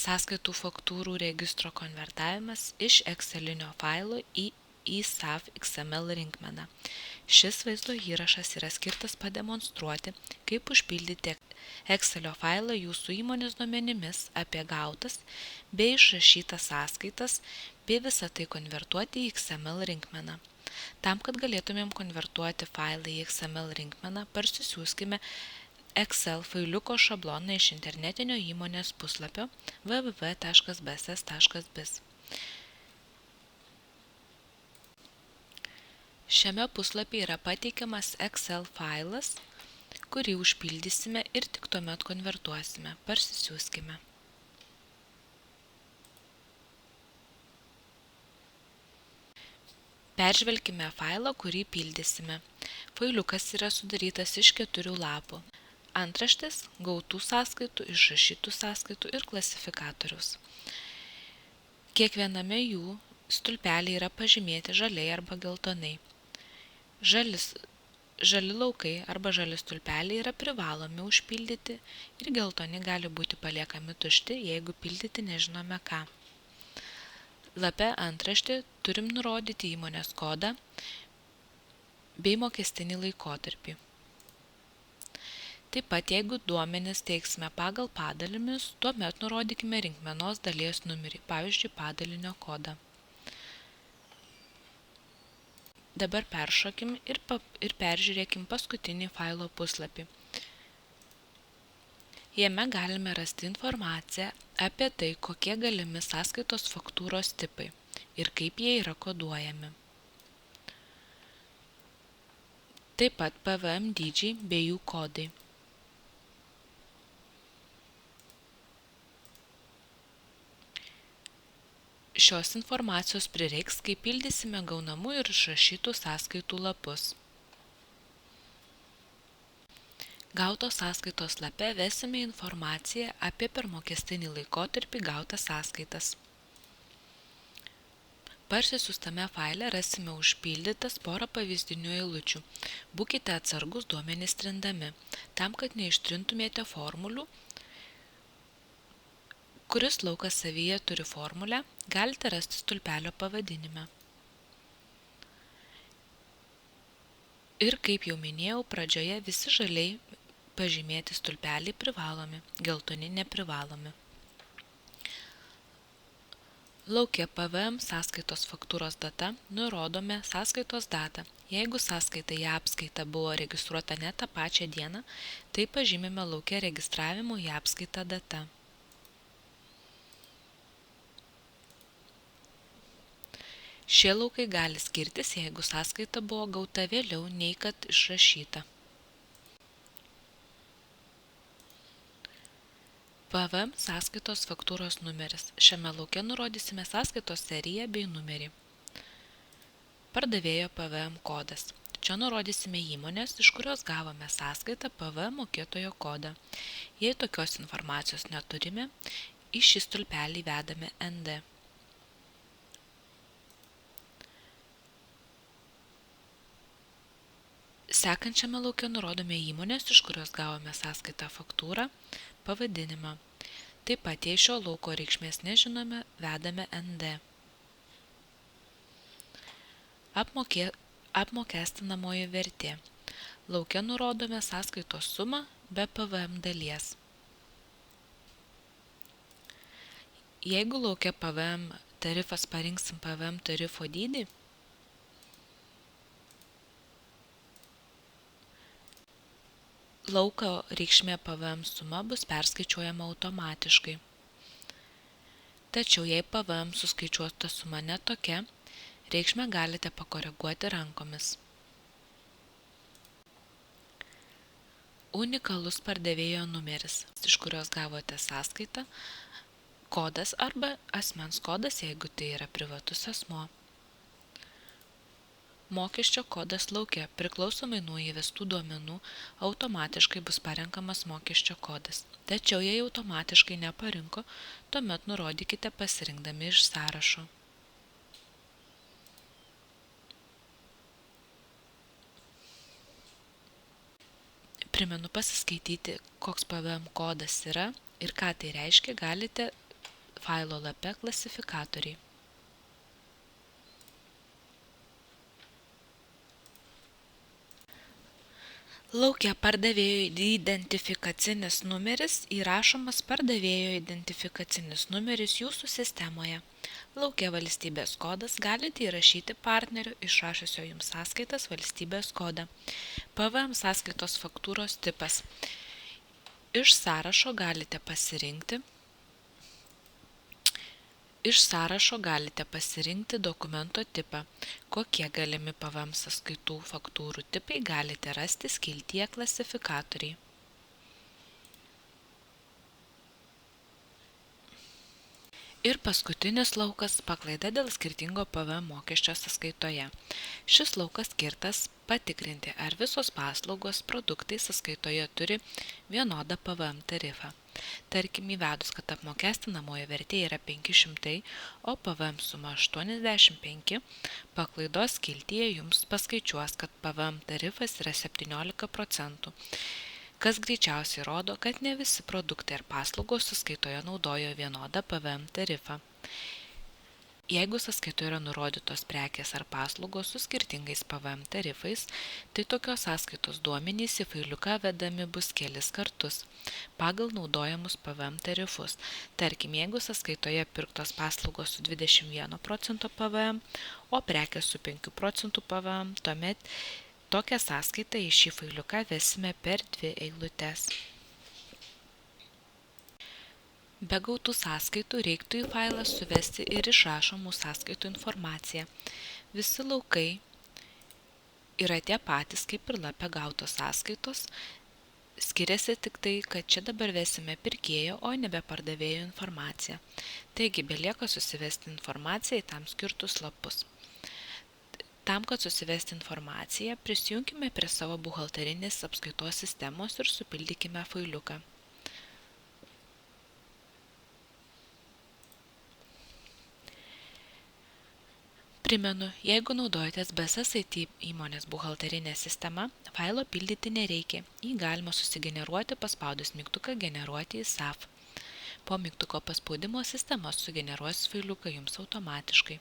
sąskaitų faktūrų registro konvertavimas iš Excelinio failo į SAF XML rinkmeną. Šis vaizdo įrašas yra skirtas pademonstruoti, kaip užpildyti Excelio failą jūsų įmonės duomenimis apie gautas bei išrašytas sąskaitas bei visą tai konvertuoti į XML rinkmeną. Tam, kad galėtumėm konvertuoti failą į XML rinkmeną, parsisiųskime Excel failiuko šabloną iš internetinio įmonės puslapio www.bss.biz. Šiame puslapyje yra pateikiamas Excel failas, kurį užpildysime ir tik tuomet konvertuosime. Parsisiųskime. Peržvelkime failą, kurį pildysime. Failiukas yra sudarytas iš 4 lapų. Antraštės, gautų sąskaitų, išrašytų sąskaitų ir klasifikatoriaus. Kiekviename jų stulpeliai yra pažymėti žaliai arba geltonai. Žali laukai arba žali stulpeliai yra privalomi užpildyti ir geltoni gali būti paliekami tušti, jeigu pildyti nežinome ką. Lape antraštė turim nurodyti įmonės kodą bei mokestinį laikotarpį. Taip pat, jeigu duomenis teiksime pagal padalinius, tuomet nurodykime rinkmenos dalies numerį, pavyzdžiui, padalinio kodą. Dabar peršokim ir peržiūrėkim paskutinį failo puslapį. Jame galime rasti informaciją apie tai, kokie galimi sąskaitos faktūros tipai ir kaip jie yra koduojami. Taip pat PVM dydžiai bei jų kodai. Šios informacijos prireiks, kai pildysime gaunamų ir išrašytų sąskaitų lapus. Gautos sąskaitos lape vesime informaciją apie per mokestinį laikotarpį gautas sąskaitas. Parsisiųstame faile rasime užpildytas porą pavyzdinių eilučių. Būkite atsargus duomenis trindami, tam, kad neištrintumėte formulių. Kuris laukas savyje turi formulę, galite rasti stulpelio pavadinime. Ir kaip jau minėjau, pradžioje visi žaliai pažymėti stulpeliai privalomi, geltoni neprivalomi. Lauke PVM sąskaitos faktūros data nurodome sąskaitos datą. Jeigu sąskaita į apskaitą buvo registruota ne tą pačią dieną, tai pažymime lauke registravimo į apskaitą data. Šie laukai gali skirtis, jeigu sąskaita buvo gauta vėliau nei kad išrašyta. PVM sąskaitos faktūros numeris. Šiame lauke nurodysime sąskaitos seriją bei numerį. Pardavėjo PVM kodas. Čia nurodysime įmonės, iš kurios gavome sąskaitą PVM mokėtojo kodą. Jei tokios informacijos neturime, į šį stulpelį vedame ND. Sekančiame lauke nurodome įmonės, iš kurios gavome sąskaitą faktūrą, pavadinimą. Taip pat, jei šio lauko reikšmės nežinome, vedame ND. Apmokestinamoji vertė. Lauke nurodome sąskaitos sumą be PVM dalies. Jeigu lauke PVM tarifas parinksim PVM tarifo dydį, lauko reikšmė PVM suma bus perskaičiuojama automatiškai. Tačiau jei PVM suskaičiuota suma netokia, reikšmę galite pakoreguoti rankomis. Unikalus pardavėjo numeris, iš kurios gavote sąskaitą, kodas arba asmens kodas, jeigu tai yra privatus asmuo. Mokesčio kodas lauke, priklausomai nuo įvestų duomenų, automatiškai bus parenkamas mokesčio kodas. Tačiau jei automatiškai neparinko, tuomet nurodykite pasirinkdami iš sąrašo. Primenu pasiskaityti, koks PVM kodas yra ir ką tai reiškia, galite failo lape klasifikatoriai. Lauke pardavėjo identifikacinis numeris įrašomas pardavėjo identifikacinis numeris jūsų sistemoje. Lauke valstybės kodas galite įrašyti partnerių išrašusio jums sąskaitas valstybės kodą. PVM sąskaitos faktūros tipas. Iš sąrašo galite pasirinkti dokumento tipą. Kokie galimi PVM sąskaitų faktūrų tipai galite rasti skiltyje klasifikatoriai. Ir paskutinis laukas – paklaida dėl skirtingo PVM mokesčio sąskaitoje. Šis laukas skirtas patikrinti, ar visos paslaugos produktai sąskaitoje turi vienodą PVM tarifą. Tarkim, įvedus, kad apmokestinamoji vertė yra 500, o PVM suma 85, paklaidos skiltyje jums paskaičiuos, kad PVM tarifas yra 17%, kas greičiausiai rodo, kad ne visi produktai ar paslaugos sąskaitoje naudojo vienodą PVM tarifą. Jeigu sąskaitoje yra nurodytos prekės ar paslaugos su skirtingais PVM tarifais, tai tokios sąskaitos duomenys į failiuką vedami bus kelis kartus pagal naudojamus PVM tarifus. Tarkim, jeigu sąskaitoje pirktos paslaugos su 21% PVM, o prekės su 5% PVM, tuomet tokią sąskaitą į šį failiuką vesime per 2 eilutes. Be gautų sąskaitų reiktų į failą suvesti ir išrašomų sąskaitų informaciją. Visi laukai yra tie patys kaip ir lape gautos sąskaitos, skiriasi tik tai, kad čia dabar vesime pirkėjo, o nebe pardavėjo informaciją. Taigi, belieka susivesti informaciją į tam skirtus lapus. Tam, kad susivesti informaciją, prisijungime prie savo buhalterinės apskaitos sistemos ir supildykime failiuką. Primenu, jeigu naudojatės BSS IT įmonės buhalterinė sistema, failo pildyti nereikia. Jį galima susigeneruoti paspaudus mygtuką generuoti į SAF. Po mygtuko paspaudimo sistema sugeneruos failiuką jums automatiškai.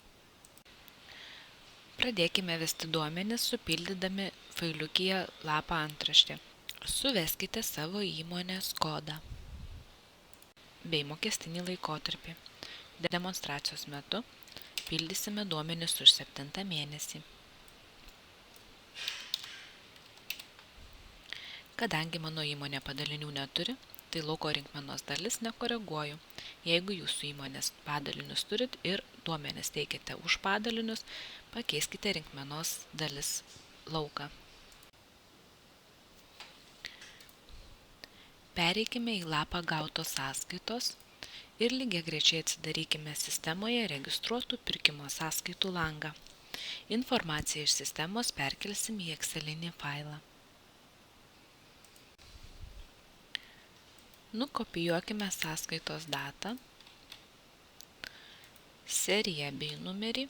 Pradėkime vesti duomenis, supildydami failiukyje lapą antraštę. Suveskite savo įmonės kodą bei mokestinį laikotarpį. Demonstracijos metu pildysime duomenis už 7 mėnesį. Kadangi mano įmonė padalinių neturi, tai lauko rinkmenos dalis nekoreguoju. Jeigu jūsų įmonės padalinius turit ir duomenis teikite už padalinius, pakeiskite rinkmenos dalis lauką. Pereikime į lapą gautos sąskaitos ir lygiagrečiai atsidarykime sistemoje registruotų pirkimo sąskaitų langą. Informaciją iš sistemos perkelsim į Excelinį failą. Nukopijuokime sąskaitos datą, seriją bei numerį.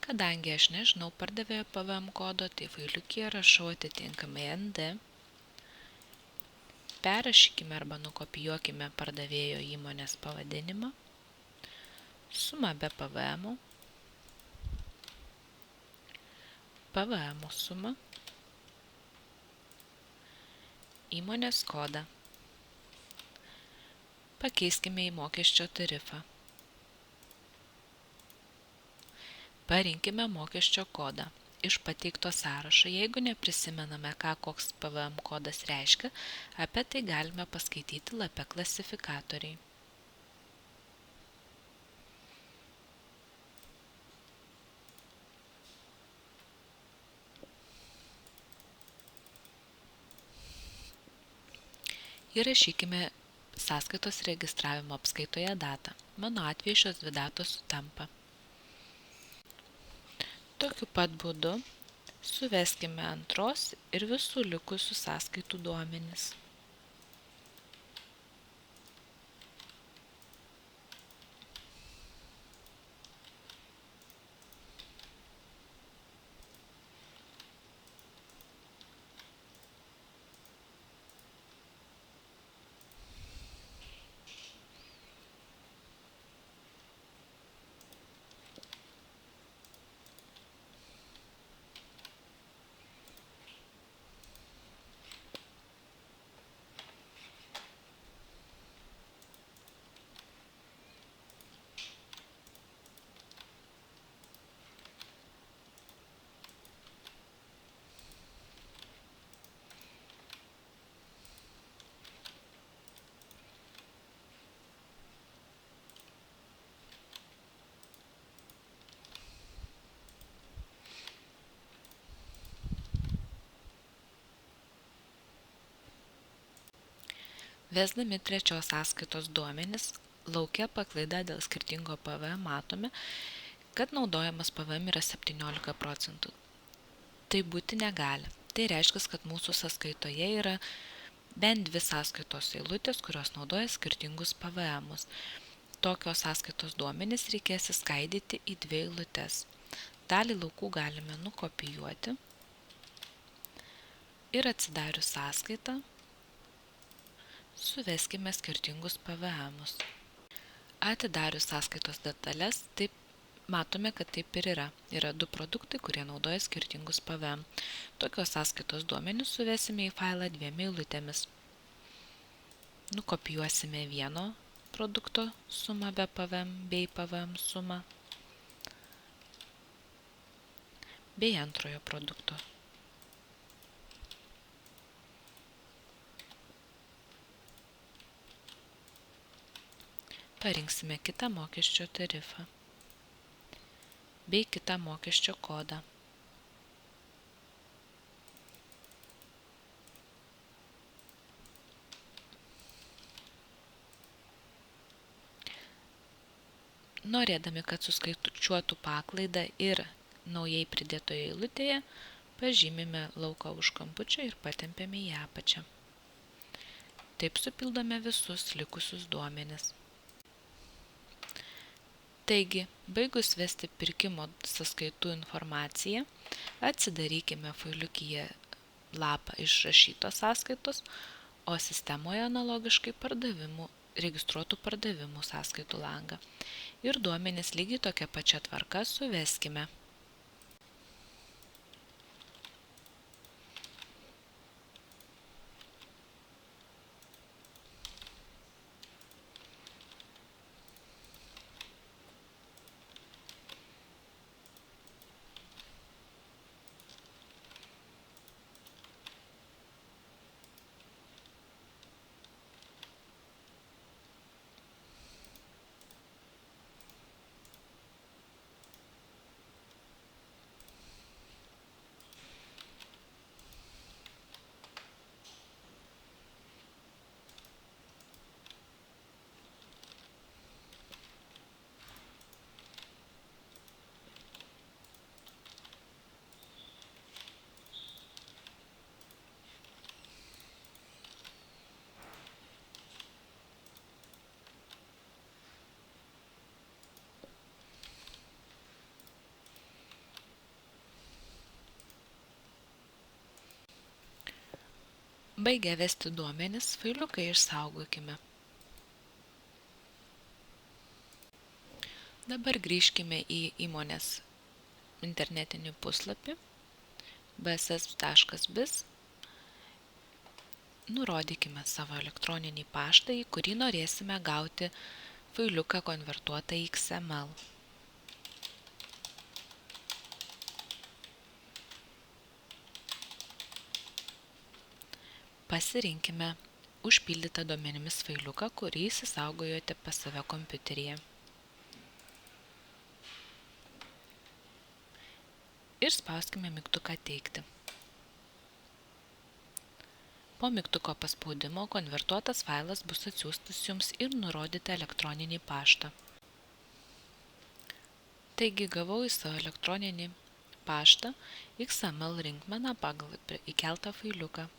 Kadangi aš nežinau pardavėjo PVM kodo, tai failiukyje rašau atitinkamai ND. Perrašykime arba nukopijuokime pardavėjo įmonės pavadinimą, sumą be PVM, PVM sumą, įmonės kodą. Pakeiskime į mokesčio tarifą. Parinkime mokesčio kodą. Iš pateikto sąrašo, jeigu neprisimename, ką koks PVM kodas reiškia, apie tai galime paskaityti lape klasifikatoriai. Įrašykime sąskaitos registravimo apskaitoje datą. Mano atveju šios dvi datos sutampa. Tokiu pat būdu suveskime antros ir visų likusių sąskaitų duomenis. Vesdami trečios sąskaitos duomenis, lauke paklaida dėl skirtingo PVM matome, kad naudojamas PVM yra 17%. Tai būti negali. Tai reiškia, kad mūsų sąskaitoje yra bent 2 sąskaitos eilutės, kurios naudoja skirtingus PVMus. Tokios sąskaitos duomenis reikės įskaidyti į 2 eilutes. Dalį laukų galime nukopijuoti ir atsidarius sąskaitą suveskime skirtingus PVMus. Atidarius sąskaitos detalės, taip matome, kad taip ir yra. Yra 2 produktai, kurie naudoja skirtingus PVM. Tokios sąskaitos duomenis suvesime į failą 2 eilutėmis. Nukopijuosime vieno produkto sumą be PVM bei PVM sumą bei antrojo produkto. Parinksime kitą mokesčio tarifą bei kitą mokesčio kodą. Norėdami, kad suskaičiuotų paklaidą ir naujai pridėtoje eilutėje, pažymime lauką už kampučio ir patempiame į apačią. Taip supildome visus likusius duomenis. Taigi, baigus vesti pirkimo sąskaitų informaciją, atsidarykime failiukyje lapą išrašytos sąskaitos, o sistemoje analogiškai registruotų pardavimų sąskaitų langą. Ir duomenis lygiai tokia pačia tvarka suveskime. Baigę vesti duomenis, failiuką išsaugokime. Dabar grįžkime į įmonės internetinį puslapį bss.biz. Nurodykime savo elektroninį paštą, į kurį norėsime gauti failiuką konvertuotą į XML. Pasirinkime užpildytą duomenimis failiuką, kurį įsisaugojote pas save kompiuteryje. Ir spauskime mygtuką Teikti. Po mygtuko paspaudimo konvertuotas failas bus atsiųstas jums ir nurodytą elektroninį paštą. Taigi gavau į savo elektroninį paštą XML rinkmeną pagal įkeltą failiuką.